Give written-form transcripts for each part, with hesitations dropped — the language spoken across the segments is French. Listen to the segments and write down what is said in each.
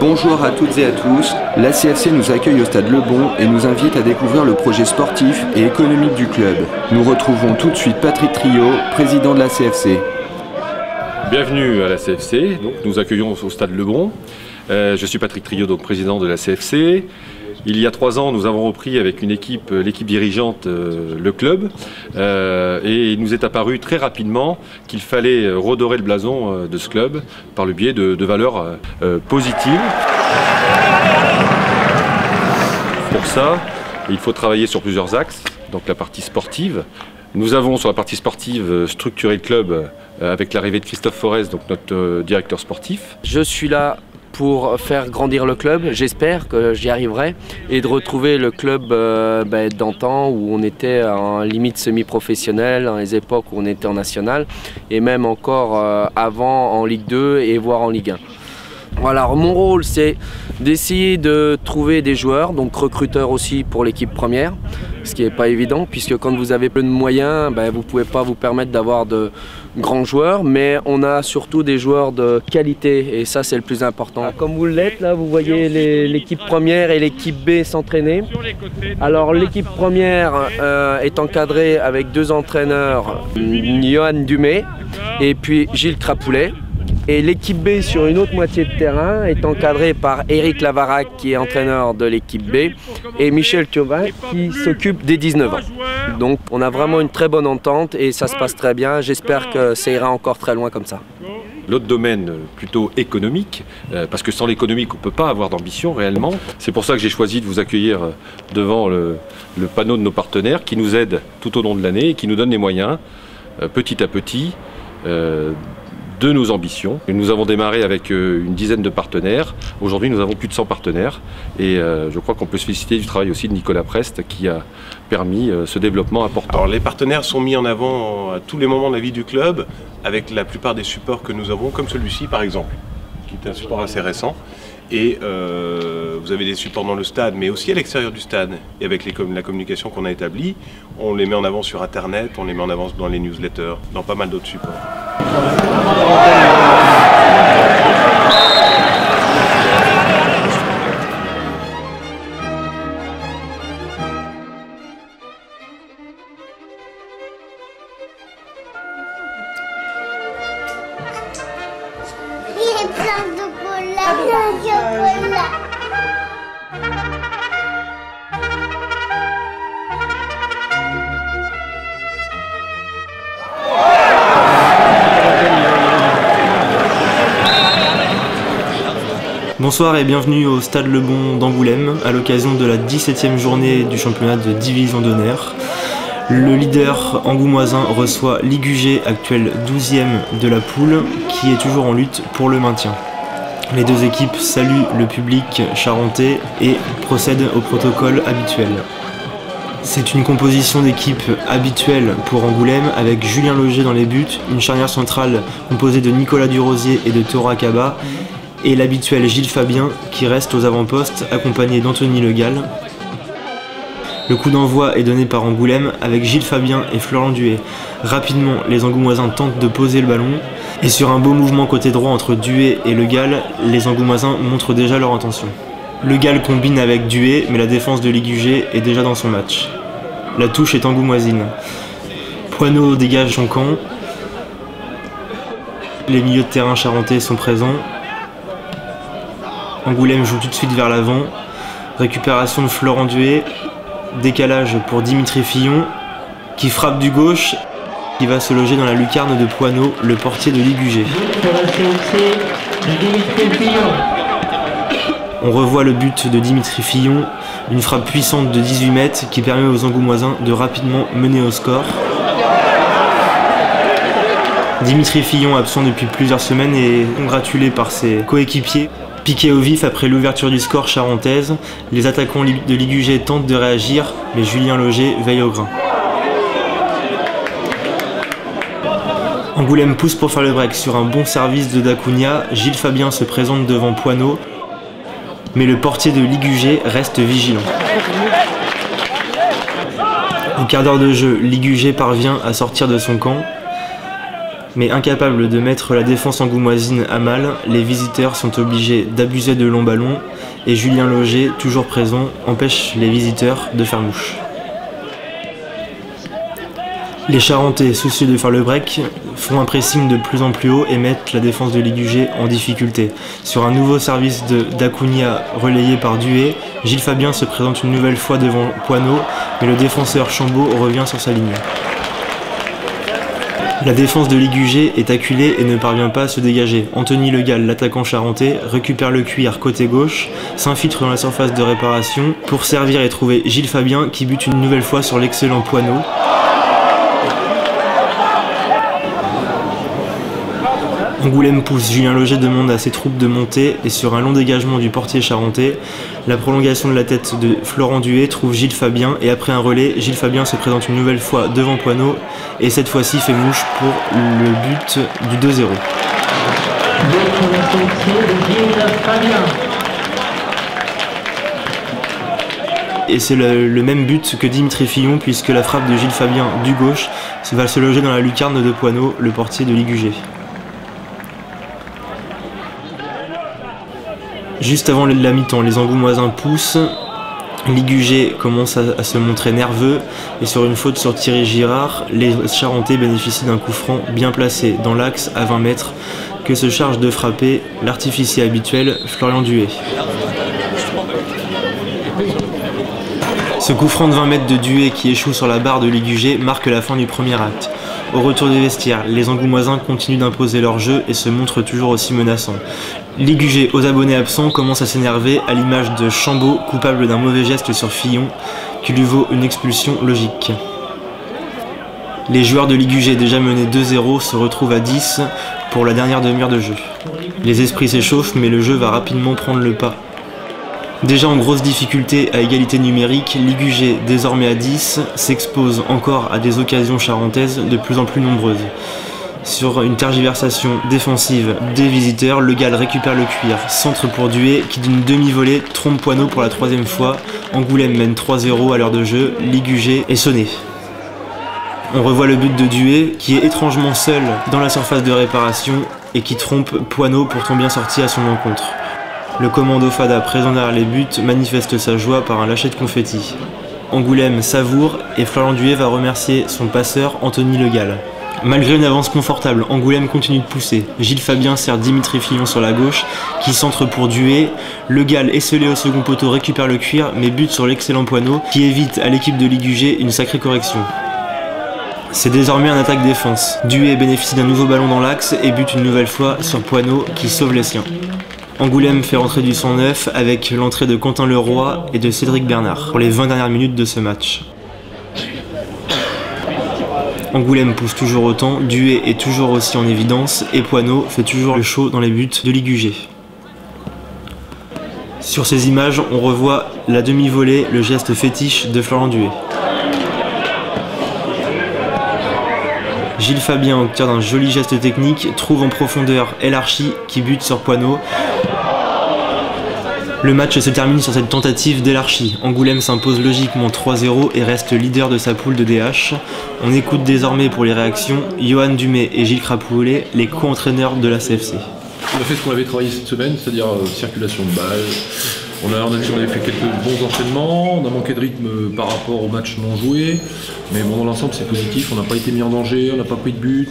Bonjour à toutes et à tous, la CFC nous accueille au stade Lebon et nous invite à découvrir le projet sportif et économique du club. Nous retrouvons tout de suite Patrick Triot, président de la CFC. Bienvenue à la CFC, donc, nous accueillons au stade Lebon. Je suis Patrick Triot, donc président de la CFC. Il y a 3 ans, nous avons repris avec une équipe, l'équipe dirigeante, le club. Et il nous est apparu très rapidement qu'il fallait redorer le blason de ce club par le biais de valeurs positives. Pour ça, il faut travailler sur plusieurs axes, donc la partie sportive. Nous avons sur la partie sportive structuré le club avec l'arrivée de Christophe Forest, donc notre directeur sportif. Je suis là pour faire grandir le club, j'espère que j'y arriverai, et de retrouver le club d'antan où on était en limite semi-professionnel, dans les époques où on était en national, et même encore avant en Ligue 2 et voire en Ligue 1. Voilà, alors mon rôle c'est d'essayer de trouver des joueurs, donc recruteurs aussi pour l'équipe première, ce qui n'est pas évident puisque quand vous avez peu de moyens, vous ne pouvez pas vous permettre d'avoir de grands joueurs, mais on a surtout des joueurs de qualité et ça c'est le plus important. Comme vous l'êtes là, vous voyez l'équipe première et l'équipe B s'entraîner. Alors l'équipe première est encadrée avec 2 entraîneurs, Johan Dumay et puis Gilles Crapoulet. Et l'équipe B sur une autre moitié de terrain est encadrée par Eric Lavarac qui est entraîneur de l'équipe B et Michel Thiauvin qui s'occupe des 19 ans. Donc on a vraiment une très bonne entente et ça se passe très bien. J'espère que ça ira encore très loin comme ça. L'autre domaine plutôt économique, parce que sans l'économique on ne peut pas avoir d'ambition réellement. C'est pour ça que j'ai choisi de vous accueillir devant le panneau de nos partenaires qui nous aident tout au long de l'année et qui nous donnent les moyens petit à petit de nos ambitions. Et nous avons démarré avec une dizaine de partenaires. Aujourd'hui, nous avons plus de 100 partenaires. Et je crois qu'on peut se féliciter du travail aussi de Nicolas Prest qui a permis ce développement important. Alors, les partenaires sont mis en avant à tous les moments de la vie du club avec la plupart des supports que nous avons, comme celui-ci par exemple, qui est un support assez récent. Et vous avez des supports dans le stade, mais aussi à l'extérieur du stade. Et avec la communication qu'on a établie, on les met en avant sur Internet, on les met en avant dans les newsletters, dans pas mal d'autres supports. Il est plein de chocolat, plein de chocolat. Bonsoir et bienvenue au stade Lebon d'Angoulême à l'occasion de la 17e journée du championnat de division d'honneur. Le leader angoumoisin reçoit l'IGUG, actuel 12e de la poule, qui est toujours en lutte pour le maintien. Les 2 équipes saluent le public charentais et procèdent au protocole habituel. C'est une composition d'équipe habituelle pour Angoulême avec Julien Loger dans les buts, une charnière centrale composée de Nicolas Durosier et de Tora Kaba, et l'habituel Gilles Fabien qui reste aux avant-postes accompagné d'Anthony Le Gall. Le coup d'envoi est donné par Angoulême avec Gilles Fabien et Florent Duet. Rapidement, les Angoumoisins tentent de poser le ballon et sur un beau mouvement côté droit entre Duet et Le Gall, les Angoumoisins montrent déjà leur intention. Le Gall combine avec Duet, mais la défense de l'IGUG est déjà dans son match. La touche est angoumoisine. Poineau dégage son camp. Les milieux de terrain charentais sont présents. Angoulême joue tout de suite vers l'avant. Récupération de Florent Duet. Décalage pour Dimitri Fillon qui frappe du gauche, qui va se loger dans la lucarne de Poineau, le portier de l'IGUG. On revoit le but de Dimitri Fillon, une frappe puissante de 18 mètres qui permet aux Angoumoisins de rapidement mener au score. Dimitri Fillon, absent depuis plusieurs semaines, est congratulé par ses coéquipiers. Piqué au vif après l'ouverture du score charentaise, les attaquants de l'IGUG tentent de réagir, mais Julien Loger veille au grain. Angoulême pousse pour faire le break sur un bon service de Dacunia. Gilles Fabien se présente devant Poineau, mais le portier de l'IGUG reste vigilant. Au quart d'heure de jeu, Ligugé parvient à sortir de son camp, mais incapable de mettre la défense angoumoisine à mal, les visiteurs sont obligés d'abuser de longs ballons et Julien Loger, toujours présent, empêche les visiteurs de faire mouche. Les Charentais, soucieux de faire le break, font un pressing de plus en plus haut et mettent la défense de Ligugé en difficulté. Sur un nouveau service d'Acuna relayé par Duhé, Gilles Fabien se présente une nouvelle fois devant Poineau, mais le défenseur Chambaud revient sur sa ligne. La défense de Ligugé est acculée et ne parvient pas à se dégager. Anthony Le Gall, l'attaquant charentais, récupère le cuir côté gauche, s'infiltre dans la surface de réparation pour servir et trouver Gilles Fabien qui bute une nouvelle fois sur l'excellent Poineau. Angoulême pousse, Julien Loger demande à ses troupes de monter et sur un long dégagement du portier charentais, la prolongation de la tête de Florent Duhé trouve Gilles Fabien et après un relais, Gilles Fabien se présente une nouvelle fois devant Poineau et cette fois-ci fait mouche pour le but du 2-0. Et c'est le même but que Dimitri Fillon puisque la frappe de Gilles Fabien du gauche va se loger dans la lucarne de Poineau, le portier de Ligugé. Juste avant la mi-temps, les Angoumoisins poussent, Ligugé commence à se montrer nerveux et sur une faute sur Thierry Girard, les Charentais bénéficient d'un coup franc bien placé dans l'axe à 20 mètres que se charge de frapper l'artificier habituel Florian Duhé. Ce coup franc de 20 mètres de Duhé qui échoue sur la barre de Ligugé marque la fin du premier acte. Au retour des vestiaires, les Angoumoisins continuent d'imposer leur jeu et se montrent toujours aussi menaçants. Ligugé, aux abonnés absents, commence à s'énerver à l'image de Chambaud, coupable d'un mauvais geste sur Fillon, qui lui vaut une expulsion logique. Les joueurs de Ligugé, déjà menés 2-0, se retrouvent à 10 pour la dernière demi-heure de jeu. Les esprits s'échauffent, mais le jeu va rapidement prendre le pas. Déjà en grosse difficulté à égalité numérique, Ligugé, désormais à 10, s'expose encore à des occasions charentaises de plus en plus nombreuses. Sur une tergiversation défensive des visiteurs, Le Gall récupère le cuir, centre pour Duhé qui d'une demi-volée trompe Poineau pour la troisième fois. Angoulême mène 3-0 à l'heure de jeu, Ligugé est sonné. On revoit le but de Duhé qui est étrangement seul dans la surface de réparation et qui trompe Poineau pourtant bien sorti à son encontre. Le commando Fada présent derrière les buts manifeste sa joie par un lâcher de confetti. Angoulême savoure et Florian Duhé va remercier son passeur Anthony Le Gall. Malgré une avance confortable, Angoulême continue de pousser. Gilles Fabien sert Dimitri Fillon sur la gauche, qui centre pour Duhé. Le Gall, esselé au second poteau, récupère le cuir, mais bute sur l'excellent Poineau, qui évite à l'équipe de Ligugé une sacrée correction. C'est désormais un attaque-défense. Duhé bénéficie d'un nouveau ballon dans l'axe et bute une nouvelle fois sur Poineau, qui sauve les siens. Angoulême fait rentrer du sang neuf avec l'entrée de Quentin Leroy et de Cédric Bernard pour les 20 dernières minutes de ce match. Angoulême pousse toujours autant, Duhé est toujours aussi en évidence et Poineau fait toujours le show dans les buts de Ligugé. Sur ces images, on revoit la demi-volée, le geste fétiche de Florent Duhé. Gilles Fabien, auteur d'un joli geste technique, trouve en profondeur El Archi qui bute sur Poineau. Le match se termine sur cette tentative d'El Archi. Angoulême s'impose logiquement 3-0 et reste leader de sa poule de DH. On écoute désormais pour les réactions Johan Dumay et Gilles Crapoulet, les co-entraîneurs de la CFC. On a fait ce qu'on avait travaillé cette semaine, c'est-à-dire circulation de balles. On avait fait quelques bons enchaînements, on a manqué de rythme par rapport au match non joué, mais bon, dans l'ensemble c'est positif, on n'a pas été mis en danger, on n'a pas pris de but,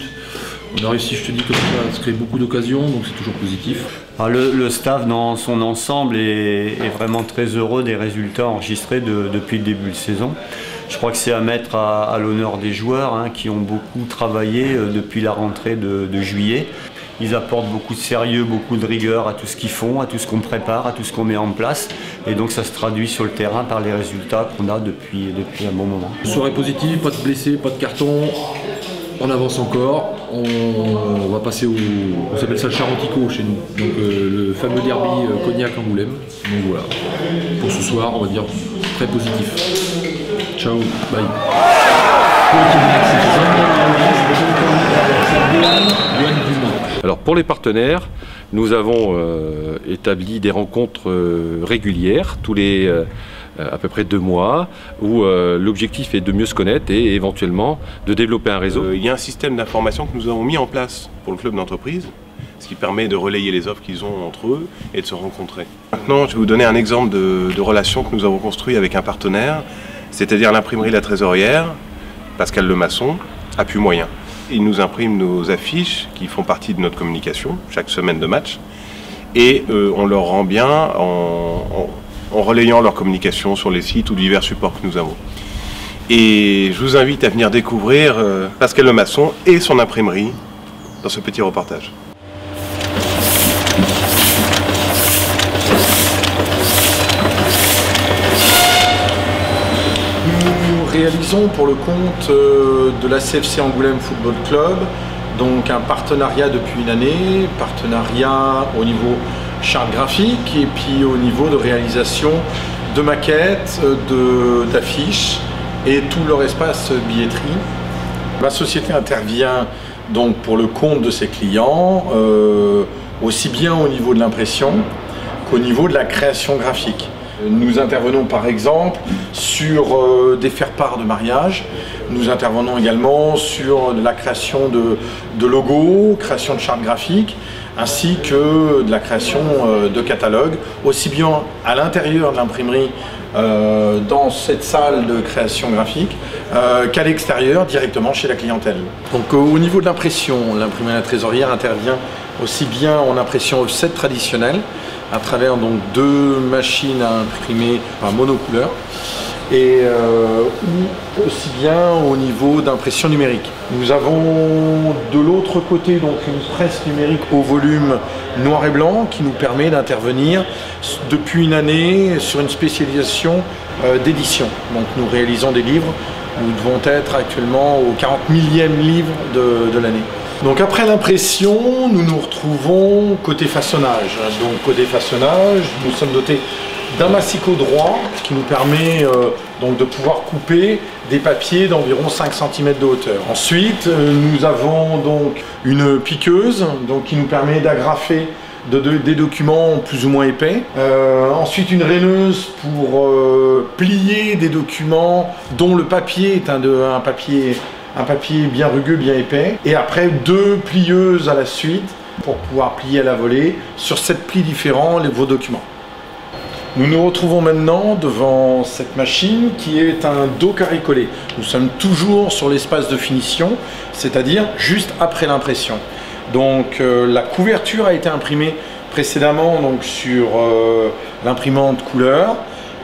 on a réussi, je te dis, comme ça, à se créer beaucoup d'occasions, donc c'est toujours positif. Alors le staff dans son ensemble est vraiment très heureux des résultats enregistrés depuis le début de saison. Je crois que c'est à mettre à l'honneur des joueurs qui ont beaucoup travaillé depuis la rentrée de juillet. Ils apportent beaucoup de sérieux, beaucoup de rigueur à tout ce qu'ils font, à tout ce qu'on prépare, à tout ce qu'on met en place. Et donc ça se traduit sur le terrain par les résultats qu'on a depuis un bon moment. Soirée positive, pas de blessés, pas de carton. On avance encore. On va passer on s'appelle ça le Charantico chez nous. Donc le fameux derby Cognac-Angoulême. Donc voilà. Pour ce soir, on va dire très positif. Ciao, bye. Alors pour les partenaires, nous avons établi des rencontres régulières tous les à peu près 2 mois, où l'objectif est de mieux se connaître et éventuellement de développer un réseau. Il y a un système d'information que nous avons mis en place pour le club d'entreprise, ce qui permet de relayer les offres qu'ils ont entre eux et de se rencontrer. Maintenant, je vais vous donner un exemple de relation que nous avons construit avec un partenaire, c'est-à-dire l'imprimerie La Trésorière, Pascal Lemasson, Appui Moyen. Il nous imprime nos affiches qui font partie de notre communication, chaque semaine de match, et on leur rend bien en relayant leur communication sur les sites ou divers supports que nous avons. Et je vous invite à venir découvrir Pascal Lemasson et son imprimerie dans ce petit reportage. Nous réalisons pour le compte de la CFC Angoulême Football Club donc un partenariat depuis une année, partenariat au niveau charte graphique et puis au niveau de réalisation de maquettes, d'affiches et tout leur espace billetterie. La société intervient donc pour le compte de ses clients, aussi bien au niveau de l'impression qu'au niveau de la création graphique. Nous intervenons par exemple sur des faire-part de mariage, nous intervenons également sur de la création de logos, création de chartes graphiques, ainsi que de la création de catalogues, aussi bien à l'intérieur de l'imprimerie, dans cette salle de création graphique, qu'à l'extérieur, directement chez la clientèle. Donc au niveau de l'impression, l'imprimerie La Trésorière intervient aussi bien en impression offset traditionnelle, à travers donc 2 machines à imprimer par monocouleur, et ou aussi bien au niveau d'impression numérique. Nous avons de l'autre côté donc une presse numérique au volume noir et blanc qui nous permet d'intervenir depuis une année sur une spécialisation d'édition. Donc nous réalisons des livres, nous devons être actuellement au 40 millième livre de l'année. Donc après l'impression, nous nous retrouvons côté façonnage. Donc côté façonnage, nous sommes dotés d'un massicot droit qui nous permet donc de pouvoir couper des papiers d'environ 5 cm de hauteur. Ensuite, nous avons donc une piqueuse donc, qui nous permet d'agrafer des documents plus ou moins épais. Ensuite, une raineuse pour plier des documents dont le papier est un papier bien rugueux, bien épais. Et après, 2 plieuses à la suite pour pouvoir plier à la volée sur 7 plis différents vos documents. Nous nous retrouvons maintenant devant cette machine qui est un dos carré collé. Nous sommes toujours sur l'espace de finition, c'est-à-dire juste après l'impression. Donc la couverture a été imprimée précédemment donc, sur l'imprimante couleur.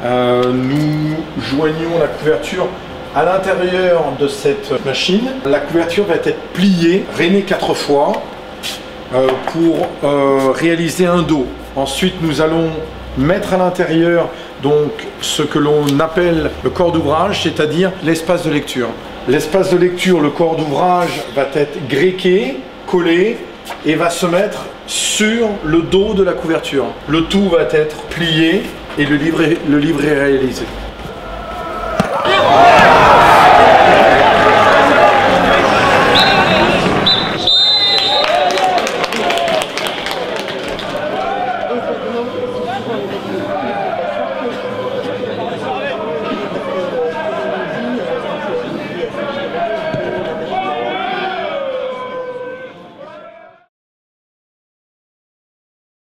Nous joignons la couverture à l'intérieur de cette machine. La couverture va être pliée, rainée 4 fois pour réaliser un dos. Ensuite, nous allons mettre à l'intérieur donc ce que l'on appelle le corps d'ouvrage, c'est-à-dire l'espace de lecture. L'espace de lecture, le corps d'ouvrage va être gréqué, collé et va se mettre sur le dos de la couverture. Le tout va être plié et le livre est réalisé.